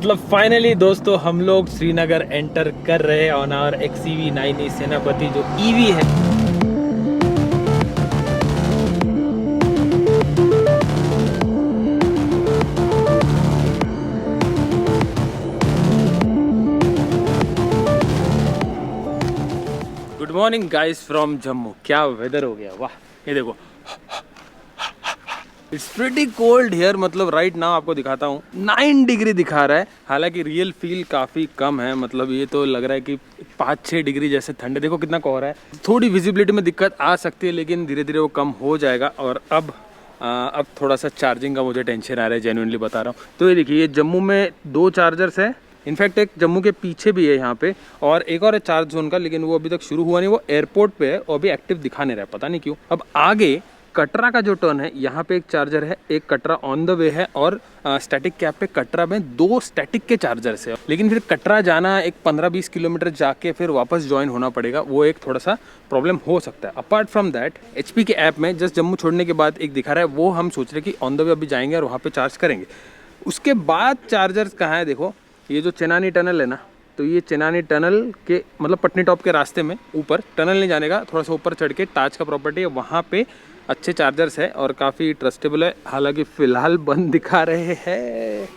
मतलब फाइनली दोस्तों हम लोग श्रीनगर एंटर कर रहे हैं ऑन आवर XCV9 सेनापति जो EV है। Good morning guys from Jammu. क्या वेदर हो गया, वाह। ये देखो इट्स प्रीटी कोल्ड हियर। मतलब राइट नाउ आपको दिखाता हूँ 9 डिग्री दिखा रहा है, हालांकि रियल फील काफ़ी कम है। मतलब ये तो लग रहा है कि 5-6 डिग्री जैसे ठंड है। देखो कितना कोहरा है, थोड़ी विजिबिलिटी में दिक्कत आ सकती है, लेकिन धीरे धीरे वो कम हो जाएगा। और अब थोड़ा सा चार्जिंग का मुझे टेंशन आ रहा है, जेन्युइनली बता रहा हूँ। तो ये देखिए, ये जम्मू में 2 चार्जर्स है। इनफैक्ट एक जम्मू के पीछे भी है यहाँ पे, और एक और है चार्ज जोन का, लेकिन वो अभी तक शुरू हुआ नहीं। वो एयरपोर्ट पे है और अभी एक्टिव दिखा नहीं रहा है, पता नहीं क्यों। अब आगे कटरा का जो टर्न है, यहाँ पे एक चार्जर है, एक कटरा ऑन द वे है, और स्टैटिक कैप पे कटरा में 2 स्टैटिक के चार्जर्स है। लेकिन फिर कटरा जाना एक 15-20 किलोमीटर जाके फिर वापस ज्वाइन होना पड़ेगा, वो एक थोड़ा सा प्रॉब्लम हो सकता है। अपार्ट फ्रॉम दैट HP के ऐप में जस्ट जम्मू छोड़ने के बाद एक दिखा रहा है, वो हम सोच रहे कि ऑन द वे अभी जाएंगे और वहाँ पे चार्ज करेंगे। उसके बाद चार्जर्स कहाँ है, देखो ये जो चेनानी टनल है ना, तो ये चेनानी टनल के मतलब पटनी टॉप के रास्ते में ऊपर, टनल नहीं जाने का, थोड़ा सा ऊपर चढ़ के ताज का प्रॉपर्टी है, वहाँ पे अच्छे चार्जर्स है और काफ़ी ट्रस्टेबल है। हालांकि फ़िलहाल बंद दिखा रहे हैं।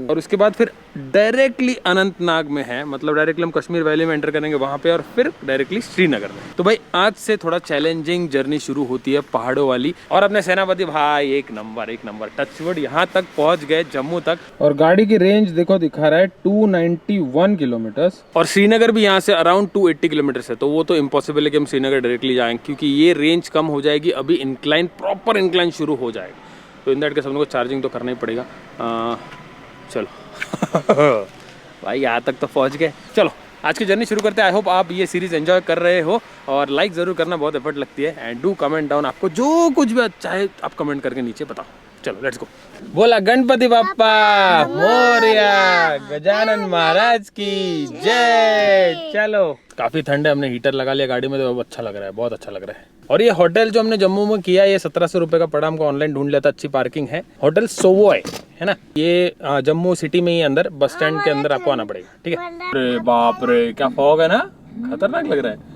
और उसके बाद फिर डायरेक्टली अनंतनाग में है, मतलब डायरेक्टली हम कश्मीर वैली में एंटर करेंगे वहाँ पे, और फिर डायरेक्टली श्रीनगर में। तो भाई आज से थोड़ा चैलेंजिंग जर्नी शुरू होती है पहाड़ों वाली। और अपने सेनापति भाई एक नंबर टचवुड यहाँ तक पहुँच गए, जम्मू तक। और गाड़ी की रेंज देखो दिखा रहा है 291 किलोमीटर, और श्रीनगर भी यहाँ से अराउंड 280 किलोमीटर है। तो वो तो इम्पॉसिबल है कि हम श्रीनगर डायरेक्टली जाएंगे, क्योंकि ये रेंज कम हो जाएगी। अभी इंक्लाइन, प्रॉपर इंक्लाइन शुरू हो जाएगा। तो इन दैट के सब लोगों को चार्जिंग तो करना ही पड़ेगा। चलो भाई यहाँ तक तो पहुँच गए। चलो आज की जर्नी शुरू करते हैं। आई होप आप ये सीरीज़ एंजॉय कर रहे हो, और लाइक ज़रूर करना, बहुत एफर्ट लगती है। एंड डू कमेंट डाउन, आपको जो कुछ भी अच्छा है आप कमेंट करके नीचे बताओ। चलो लेट्स गो। बोला गणपति बाप्पा मोरया, गजानन महाराज की जय। चलो काफ़ी ठंड है, हमने हीटर लगा लिया गाड़ी में, तो अच्छा लग रहा है, बहुत अच्छा लग रहा है। और ये होटल जो हमने जम्मू में किया, ये 1700 रुपये का पड़ा। हमको ऑनलाइन ढूंढ लिया था, अच्छी पार्किंग है। होटल सोवॉय है ना, ये जम्मू सिटी में ही अंदर, बस स्टैंड के अंदर आपको आना पड़ेगा, ठीक है। अरे बाप रे क्या फॉग है ना, खतरनाक लग रहा है।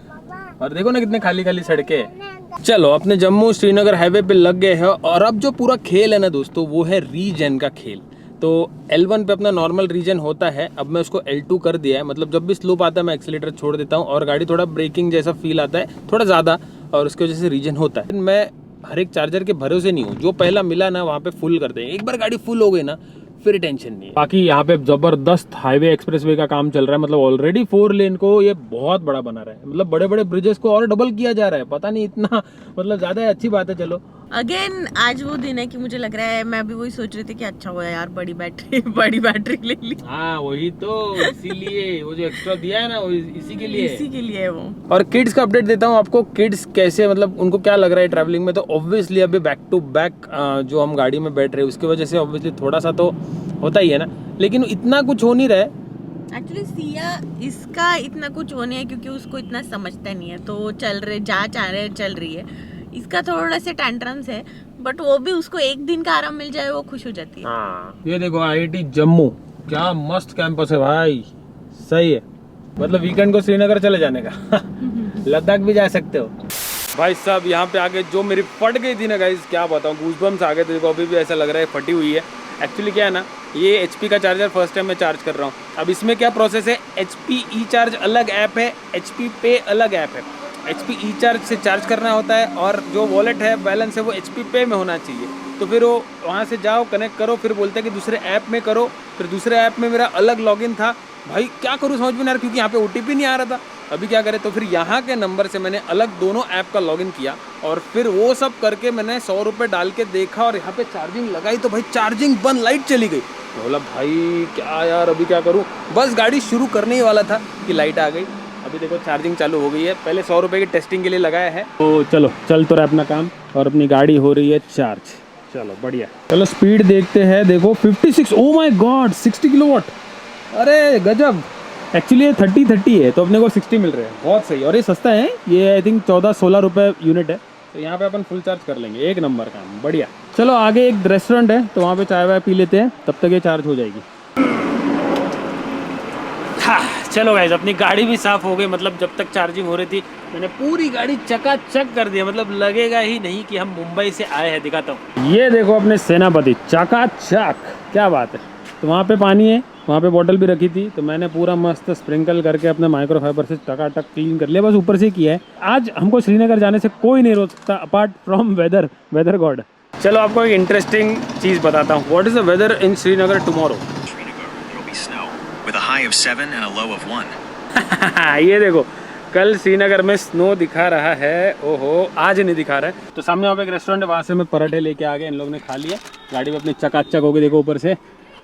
और देखो ना कितने खाली खाली सड़कें। चलो अपने जम्मू श्रीनगर हाईवे पे लग गए हैं, और अब जो पूरा खेल है ना दोस्तों, वो है रीजन का खेल। तो L1 पे अपना नॉर्मल रीजन होता है, अब मैं उसको L2 कर दिया है। मतलब जब भी स्लोप आता है मैं एक्सीलेटर छोड़ देता हूँ, और गाड़ी थोड़ा ब्रेकिंग जैसा फील आता है, थोड़ा ज़्यादा, और उसकी वजह से रीजन होता है। मैं हर एक चार्जर के भरोसे नहीं हूँ, जो पहला मिला ना वहाँ पे फुल कर दें। एक बार गाड़ी फुल हो गई ना फिर टेंशन नहीं है। बाकी यहाँ पे जबरदस्त हाईवे एक्सप्रेसवे का काम चल रहा है। मतलब ऑलरेडी 4 लेन को ये बहुत बड़ा बना रहा है, मतलब बड़े बड़े ब्रिजेस को और डबल किया जा रहा है। पता नहीं इतना मतलब ज्यादा है, अच्छी बात है। चलो अगेन आज वो दिन है कि मुझे लग रहा है, मैं भी वही सोच रही थी कि अच्छा हुआ यार बड़ी बैटरी ले ली। हाँ वही तो, इसीलिए वो जो एक्स्ट्रा दिया है ना, वो इसी के लिए है वो। और किड्स का अपडेट देता हूँ आपको। किड्स कैसे, मतलब उनको क्या लग रहा है ट्रैवलिंग में। तो ऑब्वियसली अभी बैक टू बैक जो हम गाड़ी में बैठ रहे हैं, उसकी वजह से ऑब्वियसली थोड़ा सा तो होता ही है ना, लेकिन इतना कुछ हो नहीं रहा है। एक्चुअली सिया इसका इतना कुछ होने है क्योंकि उसको इतना समझता नहीं है, तो चल रहे जा चाह रहे चल रही है। इसका थोड़ा से टैंट्रम्स है, बट वो भी उसको एक दिन का आराम मिल जाए वो खुश हो जाती है। हाँ ये देखो IIT जम्मू, क्या मस्त कैंपस है भाई, सही है। मतलब वीकेंड को श्रीनगर चले जाने का लद्दाख भी जा सकते हो भाई साहब। यहाँ पे आके जो मेरी फट गई थी ना गाइस, क्या बताऊँ, गूज़बम्स आ गए थे। देखो अभी भी ऐसा लग रहा है फटी हुई है। एक्चुअली क्या है ना, ये HP का चार्जर फर्स्ट टाइम मैं चार्ज कर रहा हूँ। अब इसमें क्या प्रोसेस है, HP E-चार्ज अलग ऐप है, HP पे अलग ऐप है। HP E-चार्ज से चार्ज करना होता है, और जो वॉलेट है बैलेंस है वो HP पे में होना चाहिए। तो फिर वो वहाँ से जाओ कनेक्ट करो, फिर बोलते हैं कि दूसरे ऐप में करो। फिर दूसरे ऐप में मेरा अलग लॉगिन था, भाई क्या करूँ समझ में नहीं आ रहा, क्योंकि यहाँ पे OTP नहीं आ रहा था। अभी क्या करें, तो फिर यहाँ के नंबर से मैंने अलग दोनों ऐप का लॉगिन किया, और फिर वो सब करके मैंने 100 रुपये डाल के देखा, और यहाँ पे चार्जिंग लगाई तो भाई चार्जिंग बंद, लाइट चली गई। बोला भाई क्या यार अभी क्या करूँ। बस गाड़ी शुरू करने ही वाला था कि लाइट आ गई। अभी देखो चार्जिंग चालू हो गई है। पहले 100 रुपये की टेस्टिंग के लिए लगाया है। तो चलो चल तो रहा अपना काम, और अपनी गाड़ी हो रही है चार्ज। चलो बढ़िया। चलो स्पीड देखते हैं। देखो 56, ओ माय गॉड 60 किलोवाट, अरे गजब। एक्चुअली ये 30 है, तो अपने को 60 मिल रहे हैं, बहुत सही। और ये सस्ता है, ये आई थिंक 14-16 रुपये यूनिट है। तो यहाँ पे अपन फुल चार्ज कर लेंगे, एक नंबर काम, बढ़िया। चलो आगे एक रेस्टोरेंट है, तो वहाँ पे चाय वाय पी लेते हैं, तब तक ये चार्ज हो जाएगी। चलो गाइस, अपनी गाड़ी भी साफ हो गई। मतलब जब तक चार्जिंग हो रही थी मैंने पूरी गाड़ी चकाचक कर दिया। मतलब लगेगा ही नहीं कि हम मुंबई से आए हैं। दिखाता हूँ, ये देखो अपने सेनापति, चकाचक, क्या बात है। तो वहाँ पे पानी है, वहाँ पे बोतल भी रखी थी, तो मैंने पूरा मस्त स्प्रिंकल करके अपने माइक्रोफाइबर से टकाटक क्लीन कर लिया। बस ऊपर से किया है। आज हमको श्रीनगर जाने से कोई नहीं रोक सकता अपार्ट फ्रॉम वेदर गॉड। चलो आपको एक इंटरेस्टिंग चीज़ बताता हूँ। What is the weather in Srinagar tomorrow? With a high of 7 and a low of 1. ये देखो, कल श्रीनगर में स्नो दिखा रहा है। ओहो, आज नहीं दिखा रहा है। तो सामने वहाँ पे एक रेस्टोरेंट है, वहाँ से मैं पराठे लेके आ गए। इन लोगों ने खा लिया। गाड़ी में अपनी चकाचक हो गई। देखो ऊपर से,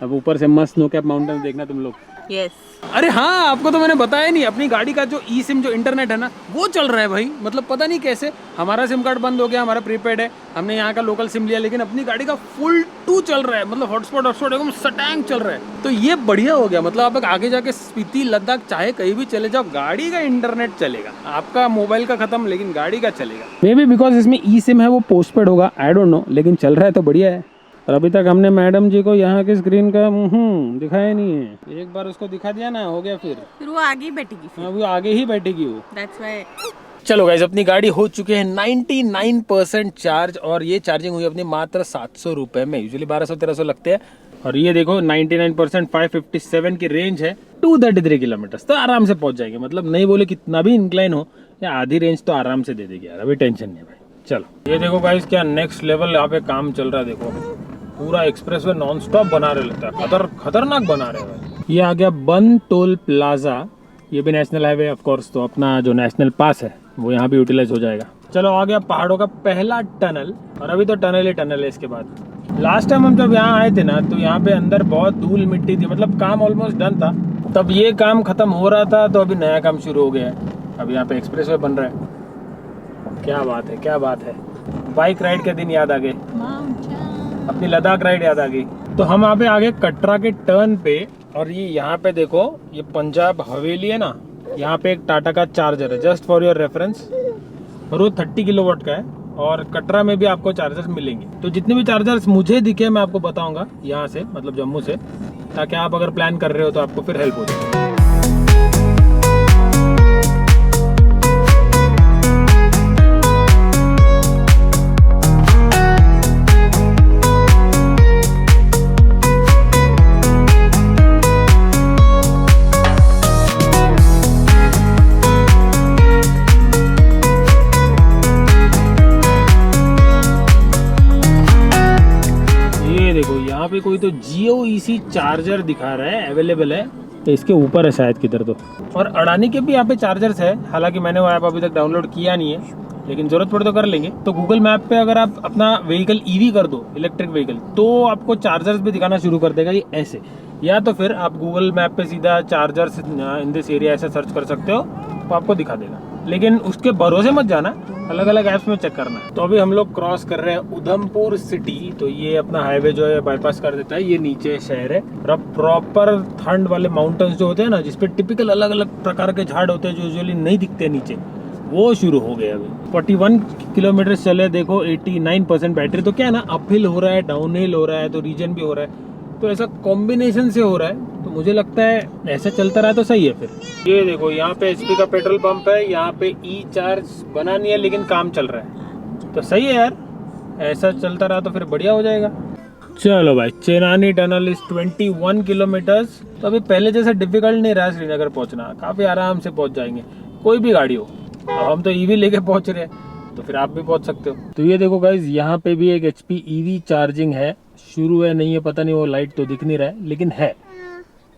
अब ऊपर से मस्त स्नो कैप माउंटेन देखना तुम लोग। यस। अरे हाँ, आपको तो मैंने बताया नहीं, अपनी गाड़ी का जो ई सिम, जो इंटरनेट है ना, वो चल रहा है भाई। मतलब पता नहीं कैसे हमारा सिम कार्ड बंद हो गया, हमारा प्रीपेड है, हमने यहाँ का लोकल सिम लिया, लेकिन अपनी गाड़ी का फुल टू चल रहा है। मतलब हॉटस्पॉट एकदम सटैंग चल रहा है। तो ये बढ़िया हो गया। मतलब आप आगे जाके स्पीति, लद्दाख, चाहे कहीं भी चले जाओ, गाड़ी का इंटरनेट चलेगा। आपका मोबाइल का खत्म, लेकिन गाड़ी का चलेगा। मे बी बिकॉज इसमें ई सिम है, वो पोस्टपेड होगा, आई डोंट नो, लेकिन चल रहा है तो बढ़िया है। और अभी तक हमने मैडम जी को यहाँ की स्क्रीन का दिखाया नहीं है। एक बार उसको दिखा दिया ना, हो गया। फिर वो आगे ही बैठेगी। हाँ, वो आगे ही बैठेगी वो। That's why। चलो गाइस, अपनी गाड़ी हो चुके हैं 99% चार्ज, और ये चार्जिंग हुई अपनी मात्र 700 रुपये में। यूजुअली 1200-1300 लगते हैं। और ये देखो 99%, 557 की रेंज है, 233 किलोमीटर, तो आराम से पहुंच जाएंगे। मतलब नहीं बोले कितना भी इंक्लाइन हो, या आधी रेंज तो आराम से दे देगी यार। अभी टेंशन नहीं है भाई। चलो ये देखो गाइस, क्या नेक्स्ट लेवल यहाँ पे काम चल रहा है। देखो पूरा एक्सप्रेसवे नॉन स्टॉप बना रहे, लगता है खतरनाक बना रहे हैं। ये आ गया बन टोल प्लाजा। ये भी नेशनल हाईवे ऑफ कोर्स, तो अपना जो नेशनल पास है वो यहाँ भी यूटिलाइज हो जाएगा। चलो आ गया पहाड़ों का पहला टनल, और अभी तो टनल ही टनल है इसके बाद। लास्ट टाइम हम जब यहाँ आए थे ना, तो यहाँ पे अंदर बहुत धूल मिट्टी थी। मतलब काम ऑलमोस्ट डन था, तब ये काम खत्म हो रहा था, तो अभी नया काम शुरू हो गया है। अब यहाँ पे एक्सप्रेसवे बन रहा है। क्या बात है, क्या बात है। बाइक राइड के दिन याद आ गए, अपनी लद्दाख राइड याद आ गई। तो हम यहाँ पे आ गए कटरा के टर्न पे, और ये यहाँ पे देखो, ये पंजाब हवेली है ना, यहाँ पे एक टाटा का चार्जर है, जस्ट फॉर योर रेफरेंस। और वो 30 किलोवाट का है, और कटरा में भी आपको चार्जर्स मिलेंगे। तो जितने भी चार्जर्स मुझे दिखे मैं आपको बताऊंगा यहाँ से, मतलब जम्मू से, ताकि आप अगर प्लान कर रहे हो तो आपको फिर हेल्प हो जाए। यहाँ पे कोई तो जियो ईसी चार्जर दिखा रहा है, अवेलेबल है। तो इसके ऊपर है शायद किधर तो। और अडानी के भी यहाँ पे चार्जर्स है, हालांकि मैंने वो ऐप अभी तक डाउनलोड किया नहीं है, लेकिन जरूरत पड़े तो कर लेंगे। तो गूगल मैप पे अगर आप अपना व्हीकल ईवी कर दो, इलेक्ट्रिक व्हीकल, तो आपको चार्जर्स भी दिखाना शुरू कर देगा ये ऐसे। या तो फिर आप गूगल मैप पे सीधा चार्जर्स इन दिस एरिया ऐसे सर्च कर सकते हो, तो आपको दिखा देगा। लेकिन उसके भरोसे मत जाना, अलग अलग ऐप्स में चेक करना है। तो अभी हम लोग क्रॉस कर रहे हैं उधमपुर सिटी। तो ये अपना हाईवे जो है बाईपास कर देता है। ये नीचे शहर है, और अब प्रॉपर ठंड वाले माउंटेन्स जो होते हैं ना, जिसपे टिपिकल अलग अलग प्रकार के झाड़ होते हैं जो यूजुअली नहीं दिखते नीचे, वो शुरू हो गए। अभी 41 किलोमीटर चले, देखो 89% बैटरी। तो क्या है ना, अपहिल हो रहा है, डाउनहिल हो रहा है, तो रीजन भी हो रहा है, तो ऐसा कॉम्बिनेशन से हो रहा है। तो मुझे लगता है ऐसा चलता रहा तो सही है फिर। ये देखो यहाँ पे एचपी का पेट्रोल पंप है, यहाँ पे ई चार्ज बना नहीं है, लेकिन काम चल रहा है, तो सही है यार। ऐसा चलता रहा तो फिर बढ़िया हो जाएगा। चलो भाई, चेनानी टनल इज 21 किलोमीटर्स। तो अभी पहले जैसा डिफिकल्ट नहीं रहा श्रीनगर पहुंचना, काफी आराम से पहुंच जाएंगे, कोई भी गाड़ी हो। अब हम तो ईवी लेके पहुंच रहे हैं, तो फिर आप भी पहुंच सकते हो। तो ये देखो गाइज, यहाँ पे भी एक एचपी ईवी चार्जिंग है, शुरू है नहीं है पता नहीं, वो लाइट तो दिख नहीं रहा है, लेकिन है।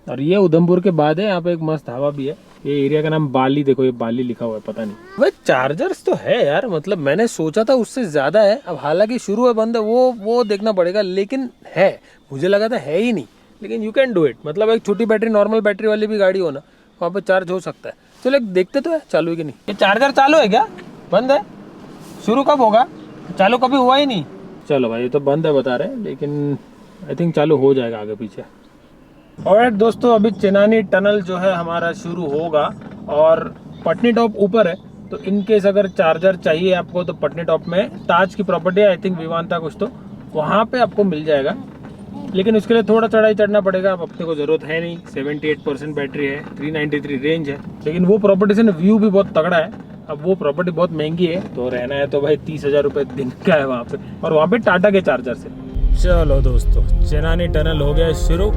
और ये उधमपुर के बाद है, यहाँ पे एक मस्त हवा भी है। ये एरिया का नाम बाली, देखो ये बाली लिखा हुआ है, पता नहीं। भाई चार्जर्स तो है यार, मतलब मैंने सोचा था उससे ज्यादा है। अब हालांकि शुरू है बंद है, वो देखना पड़ेगा, लेकिन है। मुझे लगा था है ही नहीं, लेकिन यू कैन डू इट। मतलब एक छोटी बैटरी, नॉर्मल बैटरी वाली भी गाड़ी हो ना, वहाँ पे चार्ज हो सकता है। चलो देखते तो है चालू है कि नहीं। ये चार्जर चालू है क्या, बंद है? शुरू कब होगा? चालू कभी हुआ ही नहीं। चलो भाई, ये तो बंद है बता रहे हैं, लेकिन आई थिंक चालू हो जाएगा आगे पीछे। और दोस्तों, अभी चेनानी टनल जो है हमारा शुरू होगा, और पटनी टॉप ऊपर है। तो इन केस अगर चार्जर चाहिए आपको, तो पटनी टॉप में ताज की प्रॉपर्टी है, आई थिंक विवांता कुछ, तो वहाँ पे आपको मिल जाएगा। लेकिन उसके लिए थोड़ा चढ़ाई चढ़ना पड़ेगा। अब अपने को ज़रूरत है नहीं, 78% बैटरी है, 393 रेंज है, लेकिन वो प्रॉपर्टी से ना व्यू भी बहुत तगड़ा है। अब वो प्रॉपर्टी बहुत महंगी है, तो रहना है तो भाई 30,000 रुपये दिन का है वहाँ पे, और वहाँ पे टाटा के चार्जर से। चलो दोस्तों, चेनानी टनल हो गया शुरू।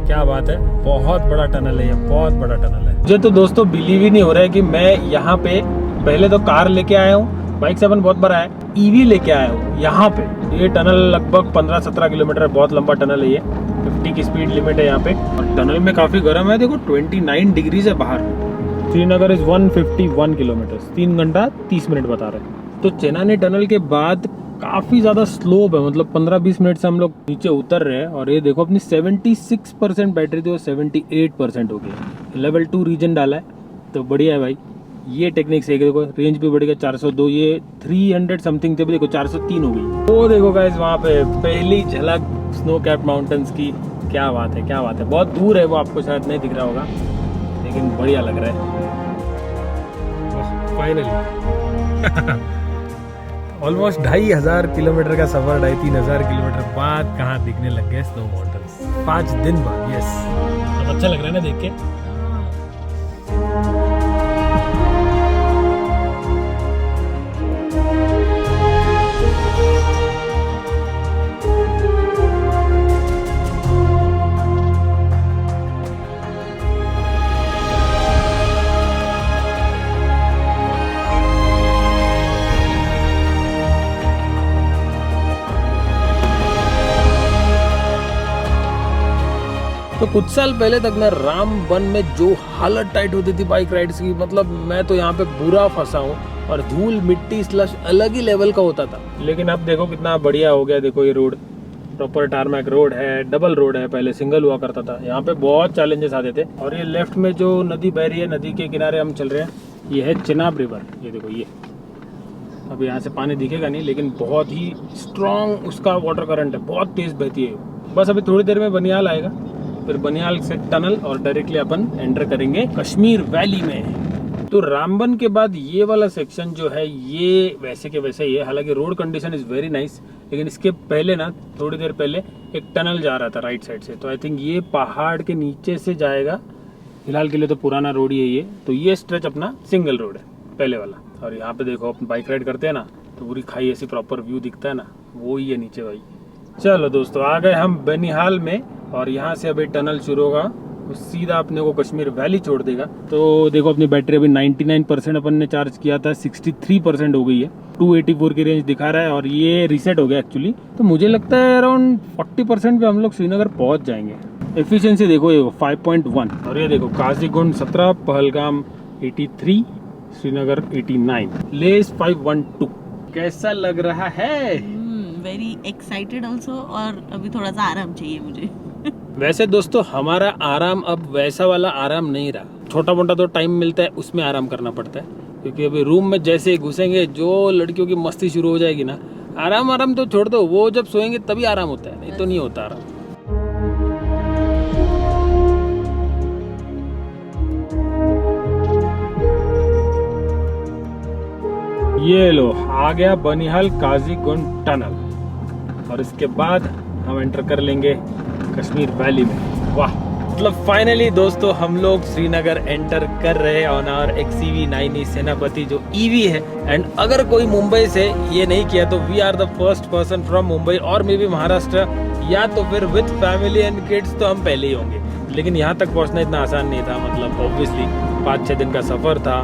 क्या बात है, बहुत बड़ा टनल है ये, बहुत बड़ा टनल है। मुझे तो दोस्तों बिलीव ही नहीं हो रहा है कि मैं यहाँ पे पहले तो कार लेके आया हूँ, बाइक 7 बहुत बड़ा है, ईवी लेके आया हूँ यहाँ पे। ये टनल लगभग 15-17 किलोमीटर है, बहुत लंबा टनल है ये, 50 की स्पीड लिमिट है यहाँ पे। और टनल में काफ़ी गर्म है, देखो 29 डिग्रीज है बाहर। श्रीनगर इज 151 किलोमीटर, 3 घंटा 30 मिनट बता रहे हैं। तो चेनानी टनल के बाद काफ़ी ज़्यादा स्लोप है, मतलब 15-20 मिनट से हम लोग नीचे उतर रहे हैं। और ये देखो अपनी 76% बैटरी थी वो 78% हो गई। लेवल 2 रीजन डाला है, तो बढ़िया है भाई। ये टेक्निक से देखो, रेंज भी बढ़ेगा 402, ये 300 समथिंग थे, देखो 403 हो गई। तो देखो गाइस, वहाँ पे पहली झलक स्नो कैप माउंटेन्स की। क्या बात है, क्या बात है। बहुत दूर है वो, आपको शायद नहीं दिख रहा होगा, लेकिन बढ़िया लग रहा है। फाइनली ऑलमोस्ट 2500 किलोमीटर का सफर, 2500 किलोमीटर बाद कहाँ दिखने लग गए स्नो माउंटेन्स, 5 दिन बाद। यस, अब अच्छा लग रहा है ना देख के। तो कुछ साल पहले तक ना रामबन में जो हालत टाइट होती थी बाइक राइड्स की, मतलब मैं तो यहाँ पे बुरा फंसा हूँ, और धूल मिट्टी स्लश अलग ही लेवल का होता था। लेकिन अब देखो कितना बढ़िया हो गया। देखो ये रोड प्रॉपर टारमैक रोड है, डबल रोड है, पहले सिंगल हुआ करता था। यहाँ पे बहुत चैलेंजेस आते थे। और ये लेफ्ट में जो नदी बह रही है, नदी के किनारे हम चल रहे हैं, ये है चिनाब रिवर। ये देखो, ये अब यहाँ से पानी दिखेगा नहीं, लेकिन बहुत ही स्ट्रॉन्ग उसका वाटर करंट है, बहुत तेज बहती है। बस अभी थोड़ी देर में बनियाल आएगा, फिर बनियाल से टनल, और डायरेक्टली अपन एंटर करेंगे कश्मीर वैली में। तो रामबन के बाद ये वाला सेक्शन जो है ये वैसे के वैसे ही है, हालांकि road condition is very nice. लेकिन इसके पहले ना, थोड़ी देर पहले एक टनल जा रहा था राइट साइड से, तो आई थिंक ये पहाड़ के नीचे से जाएगा। फिलहाल के लिए तो पुराना रोड ही है ये। तो ये स्ट्रेच अपना सिंगल रोड है पहले वाला। और यहाँ पे देखो अपन बाइक राइड करते हैं ना, तो पूरी खाई ऐसी प्रॉपर व्यू दिखता है ना, वो ही है नीचे भाई। चलो दोस्तों, आ गए हम बनिहाल में, और यहाँ से अभी टनल शुरू होगा, सीधा अपने को कश्मीर वैली छोड़ देगा। तो देखो अपनी बैटरी अभी 99% अपन ने चार्ज किया था, 63% हो गई है, 284 की रेंज दिखा रहा है, और ये रीसेट हो गया एक्चुअली। तो मुझे लगता है अराउंड 40% पे हम लोग श्रीनगर पहुँच जाएंगे। एफिशिएंसी देखो ये 5.1, और ये देखो काजीगुंड 17, पहलगाम 83, श्रीनगर 89, लेस 512। कैसा लग रहा है? वेरी एक्साइटेड ऑल्सो, और अभी थोड़ा सा आराम चाहिए मुझे। वैसे दोस्तों, हमारा आराम अब वैसा वाला आराम नहीं रहा। छोटा मोटा तो टाइम मिलता है, उसमें आराम करना पड़ता है, क्योंकि अभी रूम में जैसे ही घुसेंगे, जो लड़कियों की मस्ती शुरू हो जाएगी ना, आराम तो छोड़ दो, वो जब सोएंगे तभी आराम होता है, नहीं तो नहीं होता आराम। ये लो, आ गया बनिहाल काजीगुंड टनल, और इसके बाद हम एंटर कर लेंगे कश्मीर वैली में। वाह, मतलब फाइनली दोस्तों हम लोग श्रीनगर एंटर कर रहे हैं ऑन आवर XCV9 सेनापति जो ईवी है। एंड अगर कोई मुंबई से ये नहीं किया तो we are the first person from Mumbai और मे बी महाराष्ट्र, या तो फिर विद फैमिली एंड किड्स तो हम पहले ही होंगे। लेकिन यहाँ तक पहुँचना इतना आसान नहीं था, मतलब ऑब्वियसली 5-6 दिन का सफर था।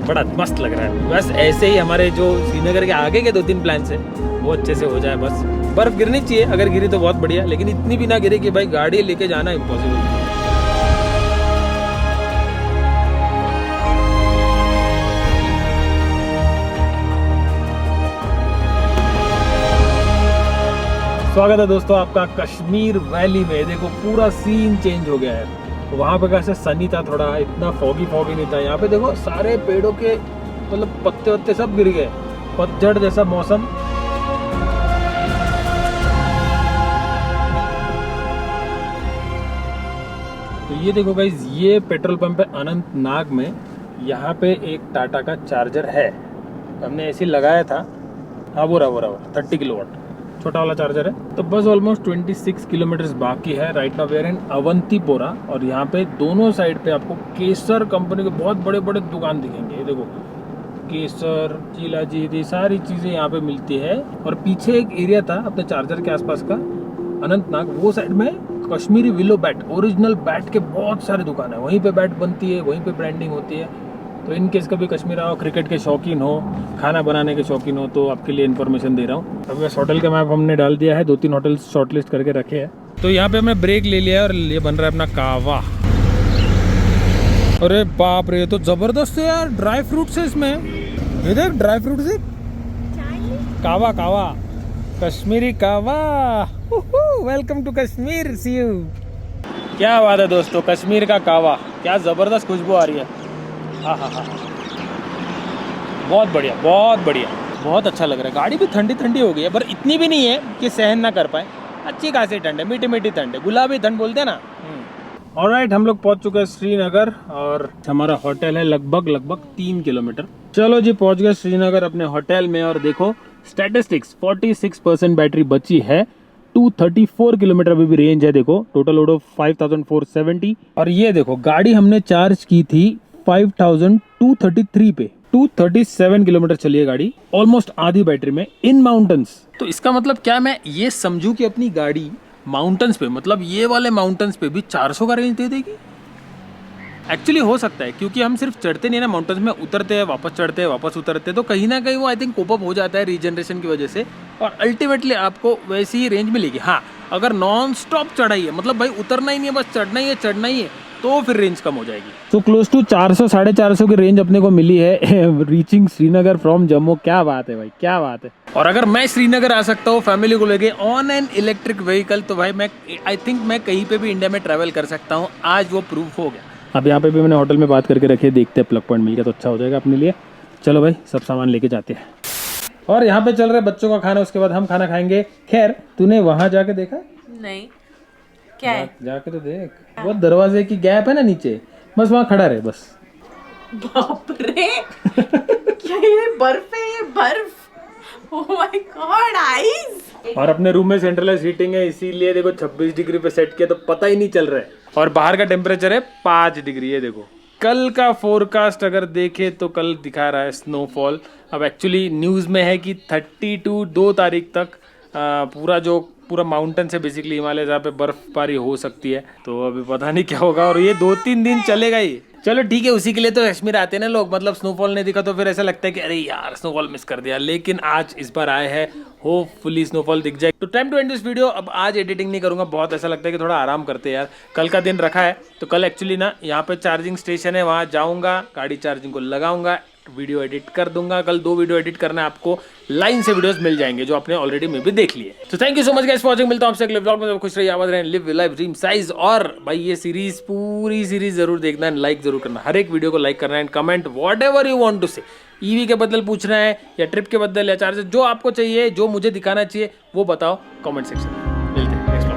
बड़ा मस्त लग रहा है। बस ऐसे ही हमारे जो श्रीनगर के आगे के 2-3 प्लान्स है वो अच्छे से हो जाए। बस बर्फ गिरनी चाहिए, अगर गिरी तो बहुत बढ़िया, लेकिन इतनी भी ना गिरे कि भाई गाड़ी लेके जाना इम्पॉसिबल। स्वागत है दोस्तों आपका कश्मीर वैली में। देखो पूरा सीन चेंज हो गया है। वहाँ पे कैसे सनी था, थोड़ा इतना फॉगी नहीं था। यहाँ पे देखो सारे पेड़ों के मतलब पत्ते वत्ते सब गिर गए, पतझड़ जैसा मौसम। तो ये देखो गाइस, ये पेट्रोल पंप है अनंतनाग में। यहाँ पे एक टाटा का चार्जर है, हमने ऐसे लगाया था। हाँ वो रहा 30 किलोवाट, छोटा वाला चार्जर है। तो बस ऑलमोस्ट 26 किलोमीटर्स बाकी है। Right now we are in Awantipora और यहाँ पे दोनों साइड पे आपको केसर कंपनी के बहुत बड़े बड़े दुकान दिखेंगे। ये देखो केसर, चीलाजीत, ये सारी चीज़ें यहाँ पे मिलती है। और पीछे एक एरिया था अपने चार्जर के आसपास का, अनंतनाग, वो साइड में Kashmiri willow bat, original bat के बहुत सारे दुकान है। वहीं पे बैट बनती है, वहीं पे ब्रांडिंग होती है। तो इन केस कभी कश्मीर आओ, क्रिकेट के शौकीन हो, खाना बनाने के शौकीन हो, तो आपके लिए इन्फॉर्मेशन दे रहा हूँ। अभी बस होटल का मैप हमने डाल दिया है, 2-3 होटल शॉर्टलिस्ट करके रखे हैं। तो यहाँ पे हमने ब्रेक ले लिया है और ये बन रहा है अपना कावा। अरे बाप रे, ये तो जबरदस्त है यार, ड्राई फ्रूट्स है इसमें। ये देख ड्राई फ्रूट्स है, कावा kahwa, Kashmiri kahwa. Welcome to Kashmir, see you. क्या बात है दोस्तों, कश्मीर का कावा, क्या जबरदस्त खुशबू आ रही है। हाँ हाँ हाँ, बहुत बढ़िया, बहुत बढ़िया, बहुत अच्छा लग रहा है। गाड़ी भी ठंडी ठंडी हो गई है, पर इतनी भी नहीं है कि सहन ना कर पाए। अच्छी खासी ठंड है, मीठी मीठी ठंड है, गुलाबी ठंड बोलते हैं ना। ऑलराइट, हम लोग पहुंच चुके हैं श्रीनगर और हमारा होटल है लगभग 3 किलोमीटर। चलो जी, पहुंच गए श्रीनगर अपने होटल में। और देखो स्टैटिस्टिक्स, 46% बैटरी बची है, 234 किलोमीटर अभी भी रेंज है। देखो टोटल लोड ऑफ 5470। और ये देखो गाड़ी हमने चार्ज की थी 5233 पे, 237 किलोमीटर चली है गाड़ी, ऑलमोस्ट आधी बैटरी में इन माउंटेन्स। तो इसका मतलब क्या मैं ये समझूं कि अपनी गाड़ी माउंटेन्स पे, मतलब ये वाले माउंटेन्स पे भी 400 का रेंज दे देगी? एक्चुअली हो सकता है, क्योंकि हम सिर्फ चढ़ते नहीं है ना माउंटेन्स में, उतरते हैं, वापस चढ़ते हैं, वापस उतरते हैं, तो कहीं ना कहीं वो आई थिंक कोप अप हो जाता है रीजनरेशन की वजह से, और अल्टीमेटली आपको वैसी ही रेंज मिलेगी। हाँ, अगर नॉन स्टॉप चढ़ाई है, मतलब भाई उतरना ही नहीं है, बस चढ़ना ही है, चढ़ना ही है, तो फिर रेंज कम हो जाएगी। तो क्लोज टू 400-450 की रेंज अपने को मिली है रीचिंग श्रीनगर फ्रॉम जम्मू। क्या बात है भाई, क्या बात है। और अगर मैं श्रीनगर आ सकता हूँ फैमिली को लेके ऑन एन इलेक्ट्रिक व्हीकल, तो भाई मैं आई थिंक मैं कहीं पे भी इंडिया में ट्रैवल कर सकता हूँ। आज वो प्रूफ हो गया। अब यहाँ पे भी मैंने होटल में बात करके रखी है, देखते हैं प्लग पॉइंट मिल गया तो अच्छा हो जाएगा अपने लिए। चलो भाई, सब सामान लेके जाते हैं। और यहाँ पे चल रहा है बच्चों का खाना, उसके बाद हम खाना खाएंगे। खैर, तूने वहां जाके देखा? नहीं, क्या है? जाके तो देख, वो दरवाजे की गैप है ना नीचे, बस वहाँ खड़ा रहे बस। बाप रे, क्या ये बर्फ है? ये बर्फ, ओह माय गॉड, आइस। और अपने रूम में सेंट्रलाइज हीटिंग है, इसीलिए देखो 26 डिग्री पे सेट किया तो पता ही नहीं चल रहा है। और बाहर का टेम्परेचर है 5 डिग्री। ये देखो कल का फोरकास्ट अगर देखे तो कल दिखा रहा है स्नोफॉल। अब एक्चुअली न्यूज़ में है कि 2 तारीख तक पूरा माउंटेन से बेसिकली हिमालय जहाँ पे बर्फबारी हो सकती है। तो अभी पता नहीं क्या होगा, और ये 2-3 दिन चलेगा ही। चलो ठीक है, उसी के लिए तो कश्मीर आते हैं ना लोग, मतलब स्नोफॉल नहीं दिखा तो फिर ऐसा लगता है कि अरे यार स्नोफॉल मिस कर दिया। लेकिन आज इस बार आए हैं, होपफुली स्नोफॉल दिख जाए। तो time to end this video. अब आज एडिटिंग नहीं करूंगा, बहुत ऐसा लगता है कि थोड़ा आराम करते हैं यार। कल का दिन रखा है, तो कल एक्चुअली ना यहाँ पे चार्जिंग स्टेशन है, वहाँ जाऊँगा, गाड़ी चार्जिंग को लगाऊंगा, वीडियो एडिट कर दूंगा। कल 2 वीडियो एडिट करना है, आपको लाइन से वीडियोस मिल जाएंगे जो आपने ऑलरेडी में भी देख लिए। तो thank you so much guys for watching. मिलता हूं आपसे अगले व्लॉग में। खुश रहिए, आबाद रहें, लिव लाइफ ड्रीम साइज। और भाई ये सीरीज, पूरी सीरीज जरूर देखना है, लाइक जरूर करना, हर एक वीडियो को लाइक करना है, and comment whatever you want to say. EV के बदल पूछना है या ट्रिप के बदल या चार्जेस, जो आपको चाहिए, जो मुझे दिखाना चाहिए वो बताओ कमेंट सेक्शन में। मिलते हैं नेक्स्ट।